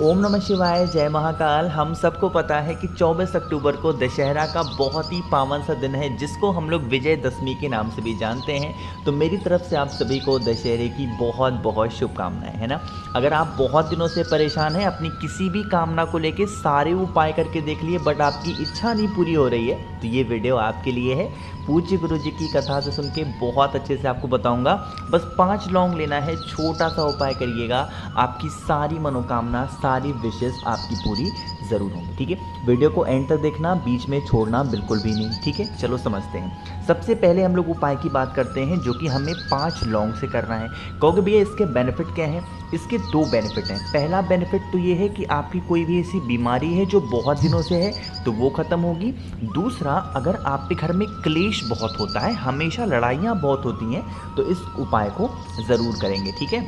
ओम नमः शिवाय, जय महाकाल। हम सबको पता है कि 24 अक्टूबर को दशहरा का बहुत ही पावन सा दिन है, जिसको हम लोग विजयदशमी के नाम से भी जानते हैं। तो मेरी तरफ से आप सभी को दशहरे की बहुत बहुत शुभकामनाएं, है ना। अगर आप बहुत दिनों से परेशान हैं अपनी किसी भी कामना को लेके, सारे उपाय करके देख लिए बट आपकी इच्छा नहीं पूरी हो रही है, तो ये वीडियो आपके लिए है। पूज्य गुरु जी की कथा से सुन के बहुत अच्छे से आपको बताऊंगा। बस 5 लौंग लेना है, छोटा सा उपाय करिएगा, आपकी सारी मनोकामना, सारी विशेष आपकी पूरी ज़रूर होंगी। ठीक है, वीडियो को एंड तक देखना, बीच में छोड़ना बिल्कुल भी नहीं। ठीक है, चलो समझते हैं। सबसे पहले हम लोग उपाय की बात करते हैं, जो कि हमें 5 लौंग से करना है। कहोगे भैया इसके बेनिफिट क्या हैं? इसके 2 बेनिफिट हैं। पहला बेनिफिट तो ये है कि आपकी कोई भी ऐसी बीमारी है जो बहुत दिनों से है, तो वो ख़त्म होगी। दूसरा, अगर आपके घर में क्लेश बहुत होता है, हमेशा लड़ाइयाँ बहुत होती हैं, तो इस उपाय को ज़रूर करेंगे। ठीक है,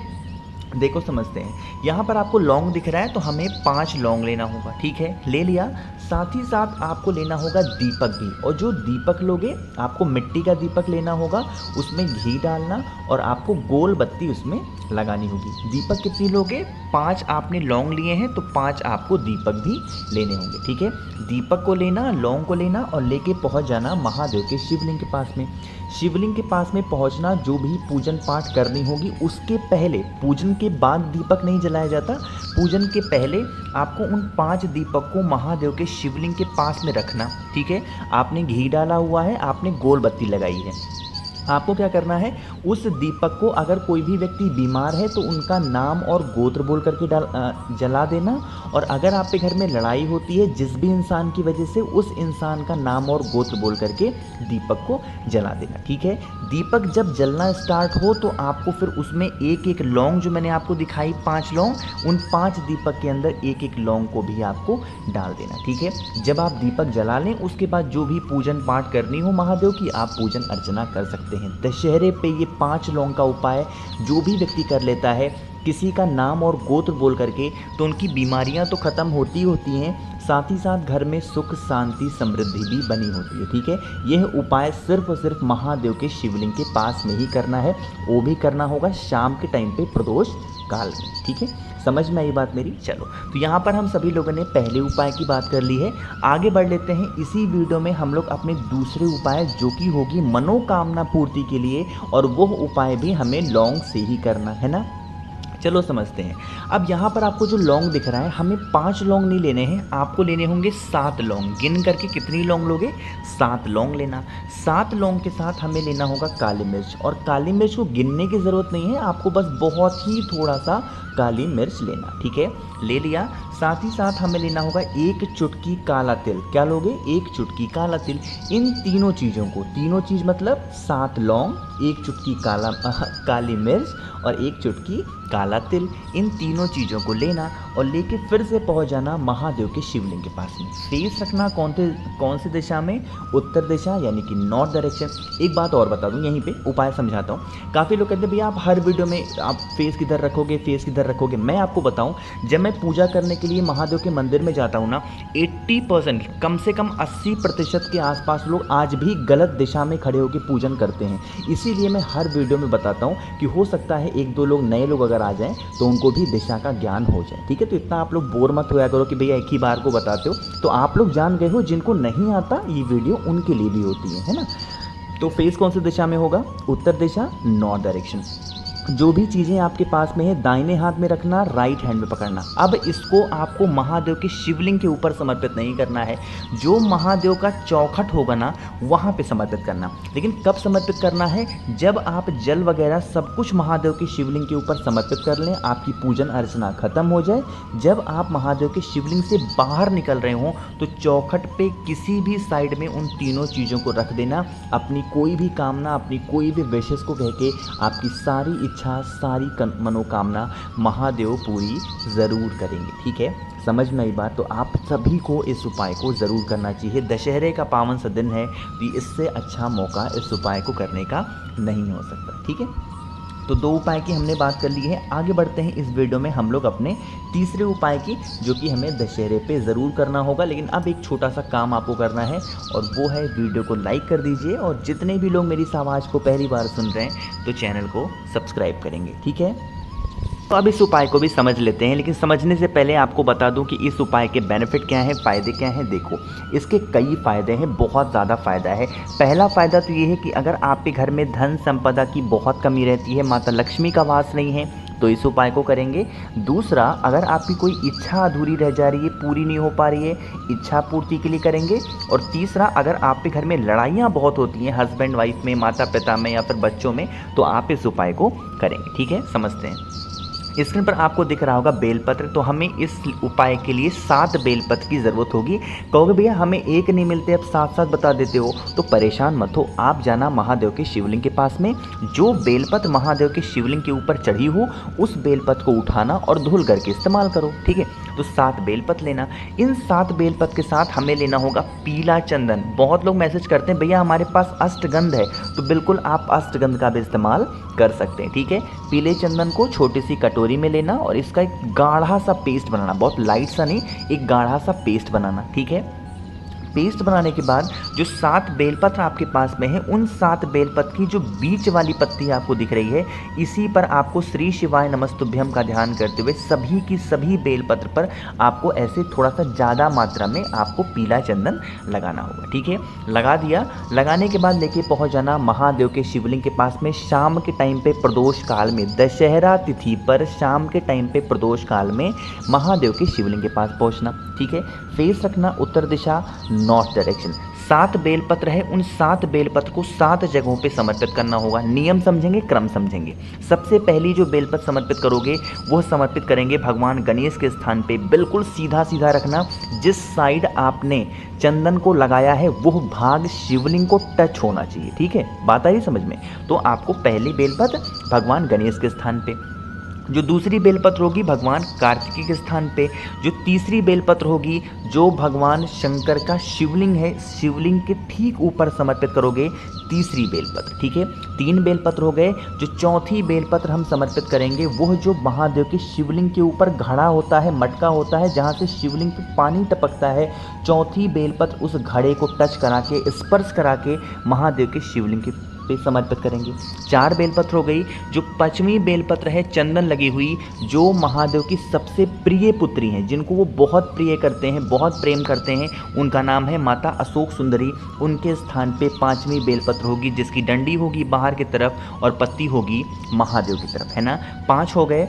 देखो समझते हैं। यहाँ पर आपको लौंग दिख रहा है, तो हमें 5 लौंग लेना होगा। ठीक है, ले लिया। साथ ही साथ आपको लेना होगा दीपक भी, और जो दीपक लोगे आपको मिट्टी का दीपक लेना होगा, उसमें घी डालना और आपको गोल बत्ती उसमें लगानी होगी। दीपक कितनी लोगे? 5 आपने लौंग लिए हैं, तो 5 आपको दीपक भी लेने होंगे। ठीक है, दीपक को लेना, लौंग को लेना और लेके पहुँच जाना महादेव के शिवलिंग के पास में। शिवलिंग के पास में पहुंचना, जो भी पूजन पाठ करनी होगी उसके पहले, पूजन के बाद दीपक नहीं जलाया जाता, पूजन के पहले आपको उन 5 दीपक को महादेव के शिवलिंग के पास में रखना। ठीक है, आपने घी डाला हुआ है, आपने गोल बत्ती लगाई है। आपको क्या करना है, उस दीपक को, अगर कोई भी व्यक्ति बीमार है तो उनका नाम और गोत्र बोल करके जला देना। और अगर आपके घर में लड़ाई होती है जिस भी इंसान की वजह से, उस इंसान का नाम और गोत्र बोल करके दीपक को जला देना। ठीक है, दीपक जब जलना स्टार्ट हो तो आपको फिर उसमें एक एक लौंग, जो मैंने आपको दिखाई 5 लौंग, उन 5 दीपक के अंदर एक एक लौंग को भी आपको डाल देना। ठीक है, जब आप दीपक जला लें उसके बाद जो भी पूजन पाठ करनी हो महादेव की, आप पूजन अर्चना कर सकते हैं। दशहरे पे ये 5 लौंग का उपाय जो भी व्यक्ति कर लेता है, किसी का नाम और गोत्र बोल करके, तो उनकी बीमारियां तो खत्म होती हैं, साथ ही साथ घर में सुख शांति समृद्धि भी बनी होती है। ठीक है, यह उपाय सिर्फ और सिर्फ महादेव के शिवलिंग के पास में ही करना है, वो भी करना होगा शाम के टाइम पे प्रदोष काल में। ठीक है, समझ में आई बात मेरी? चलो, तो यहाँ पर हम सभी लोगों ने पहले उपाय की बात कर ली है। आगे बढ़ लेते हैं। इसी वीडियो में हम लोग अपने दूसरे उपाय, जो कि होगी मनोकामना पूर्ति के लिए, और वो उपाय भी हमें लौंग से ही करना है ना। चलो समझते हैं। अब यहाँ पर आपको जो लौंग दिख रहा है, हमें 5 लौंग नहीं लेने हैं, आपको लेने होंगे 7 लौंग। गिन करके कितनी लौंग लोगे? 7 लौंग लेना। 7 लौंग के साथ हमें लेना होगा काली मिर्च, और काली मिर्च को गिनने की ज़रूरत नहीं है, आपको बस बहुत ही थोड़ा सा काली मिर्च लेना। ठीक है, ले लिया। साथ ही साथ हमें लेना होगा 1 चुटकी काला तिल। क्या लोगे? 1 चुटकी काला तिल। इन तीनों चीज़ों को, तीनों चीज़ मतलब 7 लौंग, 1 चुटकी काली मिर्च और 1 चुटकी काला तिल, इन तीनों चीज़ों को लेना और लेके फिर से पहुंच जाना महादेव के शिवलिंग के पास में। फेस रखना कौन सी दिशा में? उत्तर दिशा, यानी कि नॉर्थ डायरेक्शन। एक बात और बता दूं, यहीं पे उपाय समझाता हूँ। काफ़ी लोग कहते हैं भैया आप हर वीडियो में आप फेस किधर रखोगे, फेस किधर रखोगे। मैं आपको बताऊँ, जब मैं पूजा करने के लिए महादेव के मंदिर में जाता हूँ ना, 80%, कम से कम 80% के आसपास लोग आज भी गलत दिशा में खड़े होकर पूजन करते हैं। इसीलिए मैं हर वीडियो में बताता हूँ कि हो सकता है 1-2 लोग, नए लोग अगर आ जाएं तो उनको भी दिशा का ज्ञान हो जाए। ठीक है, तो इतना आप लोग बोर मत होया करो कि भैया एक ही बार को बताते हो। तो आप लोग जान गए हो, जिनको नहीं आता ये वीडियो उनके लिए भी होती है ना। तो फेस कौन सी दिशा में होगा? उत्तर दिशा, नॉर्थ डायरेक्शन। जो भी चीज़ें आपके पास में है, दाहिने हाथ में रखना, राइट हैंड में पकड़ना। अब इसको आपको महादेव के शिवलिंग के ऊपर समर्पित नहीं करना है, जो महादेव का चौखट होगा ना, वहाँ पे समर्पित करना। लेकिन कब समर्पित करना है? जब आप जल वगैरह सब कुछ महादेव के शिवलिंग के ऊपर समर्पित कर लें, आपकी पूजन अर्चना खत्म हो जाए, जब आप महादेव के शिवलिंग से बाहर निकल रहे हों, तो चौखट पे किसी भी साइड में उन तीनों चीज़ों को रख देना। अपनी कोई भी कामना, अपनी कोई भी विशेष को कह के आपकी सारी इच्छा, सारी मनोकामना महादेव पूरी ज़रूर करेंगे। ठीक है, समझ में आई बात? तो आप सभी को इस उपाय को ज़रूर करना चाहिए। दशहरे का पावन सा दिन है, तो इससे अच्छा मौका इस उपाय को करने का नहीं हो सकता। ठीक है, तो 2 उपाय की हमने बात कर ली है। आगे बढ़ते हैं इस वीडियो में हम लोग अपने तीसरे उपाय की, जो कि हमें दशहरे पे ज़रूर करना होगा। लेकिन अब एक छोटा सा काम आपको करना है, और वो है वीडियो को लाइक कर दीजिए, और जितने भी लोग मेरी इस आवाज़ को पहली बार सुन रहे हैं तो चैनल को सब्सक्राइब करेंगे। ठीक है, तो अब इस उपाय को भी समझ लेते हैं, लेकिन समझने से पहले आपको बता दूं कि इस उपाय के बेनिफिट क्या हैं, फ़ायदे क्या हैं। देखो, इसके कई फ़ायदे हैं, बहुत ज़्यादा फ़ायदा है। पहला फ़ायदा तो ये है कि अगर आपके घर में धन संपदा की बहुत कमी रहती है, माता लक्ष्मी का वास नहीं है, तो इस उपाय को करेंगे। दूसरा, अगर आपकी कोई इच्छा अधूरी रह जा रही है, पूरी नहीं हो पा रही है, इच्छा पूर्ति के लिए करेंगे। और तीसरा, अगर आपके घर में लड़ाइयाँ बहुत होती हैं हस्बैंड वाइफ में, माता पिता में या फिर बच्चों में, तो आप इस उपाय को करेंगे। ठीक है, समझते हैं। स्क्रीन पर आपको दिख रहा होगा बेलपत्र, तो हमें इस उपाय के लिए 7 बेलपत्र की ज़रूरत होगी। कहोगे भैया हमें एक नहीं मिलते, अब 7-7 बता देते हो, तो परेशान मत हो। आप जाना महादेव के शिवलिंग के पास में, जो बेलपत्र महादेव के शिवलिंग के ऊपर चढ़ी हो उस बेलपत्र को उठाना और धुल करके इस्तेमाल करो। ठीक है, तो 7 बेलपत्र लेना। इन 7 बेलपत्र के साथ हमें लेना होगा पीला चंदन। बहुत लोग मैसेज करते हैं भैया हमारे पास अष्टगंध है, तो बिल्कुल आप अष्टगंध का भी इस्तेमाल कर सकते हैं। ठीक है, पीले चंदन को छोटी सी कटोरी में लेना और इसका एक गाढ़ा सा पेस्ट बनाना, बहुत लाइट सा नहीं, एक गाढ़ा सा पेस्ट बनाना। ठीक है, पेस्ट बनाने के बाद जो 7 बेलपत्र आपके पास में है, उन 7 बेलपत्र की जो बीच वाली पत्ती आपको दिख रही है, इसी पर आपको श्री शिवाय नमस्तुभ्यम का ध्यान करते हुए सभी की सभी बेलपत्र पर आपको ऐसे थोड़ा सा ज़्यादा मात्रा में आपको पीला चंदन लगाना होगा। ठीक है, लगा दिया। लगाने के बाद लेके पहुंच जाना महादेव के शिवलिंग के पास में। शाम के टाइम पे प्रदोष काल में, दशहरा तिथि पर शाम के टाइम पे प्रदोष काल में महादेव के शिवलिंग के पास पहुंचना। ठीक है, फेस रखना उत्तर दिशा, नॉर्थ डायरेक्शन। 7 बेलपत्र है, उन 7 बेलपत्र को 7 जगहों पे समर्पित करना होगा। नियम समझेंगे, क्रम समझेंगे। सबसे पहली जो बेलपत्र समर्पित करोगे वह समर्पित करेंगे भगवान गणेश के स्थान पे। बिल्कुल सीधा सीधा रखना, जिस साइड आपने चंदन को लगाया है वो भाग शिवलिंग को टच होना चाहिए। ठीक है, बात आई समझ में। तो आपको पहली बेलपत्र भगवान गणेश के स्थान पे, जो दूसरी बेलपत्र होगी भगवान कार्तिकेय के स्थान पे, जो तीसरी बेलपत्र होगी जो भगवान शंकर का शिवलिंग है, शिवलिंग के ठीक ऊपर समर्पित करोगे तीसरी बेलपत्र। ठीक है, 3 बेलपत्र हो गए। जो चौथी बेलपत्र हम समर्पित करेंगे वह जो महादेव के शिवलिंग के ऊपर घड़ा होता है, मटका होता है, जहाँ से शिवलिंग पे पानी टपकता है, चौथी बेलपत्र उस घड़े को टच करा के, स्पर्श करा के महादेव के शिवलिंग के पे समर्पित करेंगे। 4 बेलपत्र हो गई। जो 5वीं बेलपत्र है चंदन लगी हुई, जो महादेव की सबसे प्रिय पुत्री हैं, जिनको वो बहुत प्रिय करते हैं, बहुत प्रेम करते हैं, उनका नाम है माता अशोक सुंदरी। उनके स्थान पे 5वीं बेलपत्र होगी, जिसकी डंडी होगी बाहर की तरफ और पत्ती होगी महादेव की तरफ, है ना। 5 हो गए।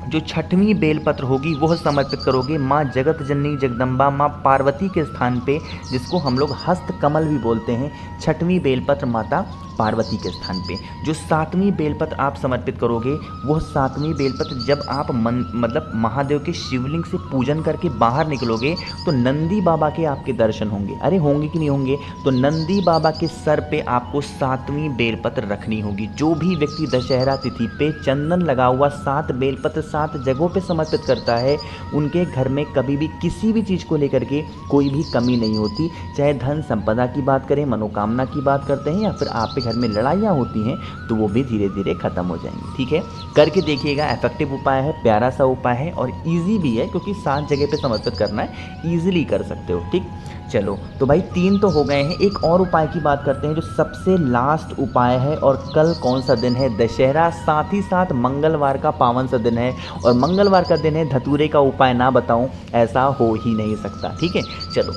जो 6वीं बेलपत्र होगी वह समर्पित करोगे माँ जगत जननी जगदम्बा, माँ पार्वती के स्थान पे, जिसको हम लोग हस्त कमल भी बोलते हैं। 6वीं बेलपत्र माता पार्वती के स्थान पे। जो 7वीं बेलपत्र आप समर्पित करोगे वह 7वीं बेलपत्र जब आप मतलब महादेव के शिवलिंग से पूजन करके बाहर निकलोगे तो नंदी बाबा के आपके दर्शन होंगे। अरे होंगे कि नहीं होंगे, तो नंदी बाबा के सर पे आपको 7वीं बेलपत्र रखनी होगी। जो भी व्यक्ति दशहरा तिथि पे चंदन लगा हुआ 7 बेलपत्र 7 जगहों पे समर्पित करता है, उनके घर में कभी भी किसी भी चीज़ को लेकर के कोई भी कमी नहीं होती। चाहे धन संपदा की बात करें, मनोकामना की बात करते हैं, या फिर आपके घर में लड़ाइयाँ होती हैं, तो वो भी धीरे धीरे खत्म हो जाएंगी। ठीक है, करके देखिएगा। इफेक्टिव उपाय है, प्यारा सा उपाय है और इजी भी है, क्योंकि 7 जगह पे समर्पित करना है, इजीली कर सकते हो। ठीक, चलो तो भाई 3 तो हो गए हैं। एक और उपाय की बात करते हैं जो सबसे लास्ट उपाय है। और कल कौन सा दिन है? दशहरा, साथ ही साथ मंगलवार का पावन सा दिन है, और मंगलवार का दिन है। धतूरे का उपाय ना बताऊं ऐसा हो ही नहीं सकता। ठीक है, चलो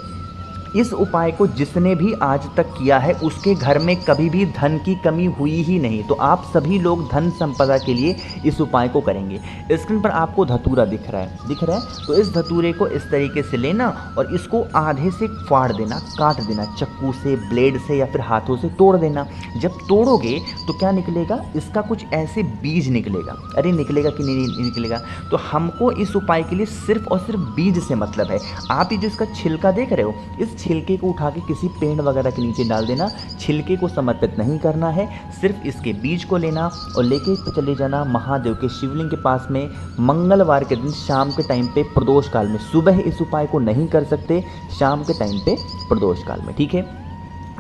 इस उपाय को जिसने भी आज तक किया है उसके घर में कभी भी धन की कमी हुई ही नहीं। तो आप सभी लोग धन संपदा के लिए इस उपाय को करेंगे। स्क्रीन पर आपको धतूरा दिख रहा है, तो इस धतूरे को इस तरीके से लेना और इसको आधे से फाड़ देना, काट देना, चक्कू से, ब्लेड से या फिर हाथों से तोड़ देना। जब तोड़ोगे तो क्या निकलेगा? इसका कुछ ऐसे बीज निकलेगा। अरे निकलेगा कि नहीं निकलेगा? तो हमको इस उपाय के लिए सिर्फ और सिर्फ बीज से मतलब है। आप ये जो इसका छिलका देख रहे हो, इस छिलके को उठा के किसी पेड़ वगैरह के नीचे डाल देना। छिलके को समर्पित नहीं करना है, सिर्फ इसके बीज को लेना और लेके चले जाना महादेव के शिवलिंग के पास में। मंगलवार के दिन शाम के टाइम पे प्रदोष काल में, सुबह इस उपाय को नहीं कर सकते, शाम के टाइम पे प्रदोष काल में। ठीक है,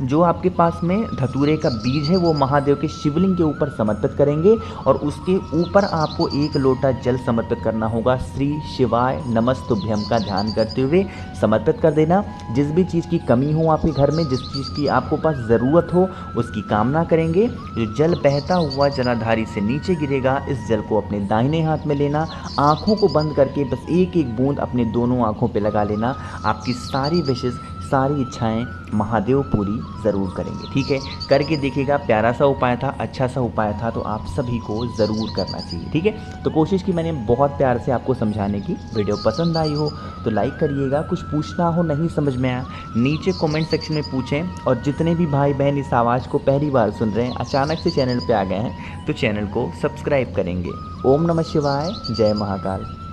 जो आपके पास में धतूरे का बीज है वो महादेव के शिवलिंग के ऊपर समर्पित करेंगे और उसके ऊपर आपको 1 लोटा जल समर्पित करना होगा। श्री शिवाय नमस्तुभ्यम का ध्यान करते हुए समर्पित कर देना। जिस भी चीज़ की कमी हो आपके घर में, जिस चीज़ की आपको पास ज़रूरत हो, उसकी कामना करेंगे। जो जल बहता हुआ जलाधारी से नीचे गिरेगा, इस जल को अपने दाहिने हाथ में लेना, आँखों को बंद करके बस एक एक बूंद अपने दोनों आँखों पर लगा लेना। आपकी सारी विशेष, सारी इच्छाएं महादेव पूरी ज़रूर करेंगे। ठीक है, करके देखिएगा। प्यारा सा उपाय था, अच्छा सा उपाय था, तो आप सभी को ज़रूर करना चाहिए। ठीक है, तो कोशिश की मैंने बहुत प्यार से आपको समझाने की। वीडियो पसंद आई हो तो लाइक करिएगा। कुछ पूछना हो, नहीं समझ में आया, नीचे कमेंट सेक्शन में पूछें। और जितने भी भाई बहन इस आवाज़ को पहली बार सुन रहे हैं, अचानक से चैनल पर आ गए हैं, तो चैनल को सब्सक्राइब करेंगे। ओम नमः शिवाय, जय महाकाल।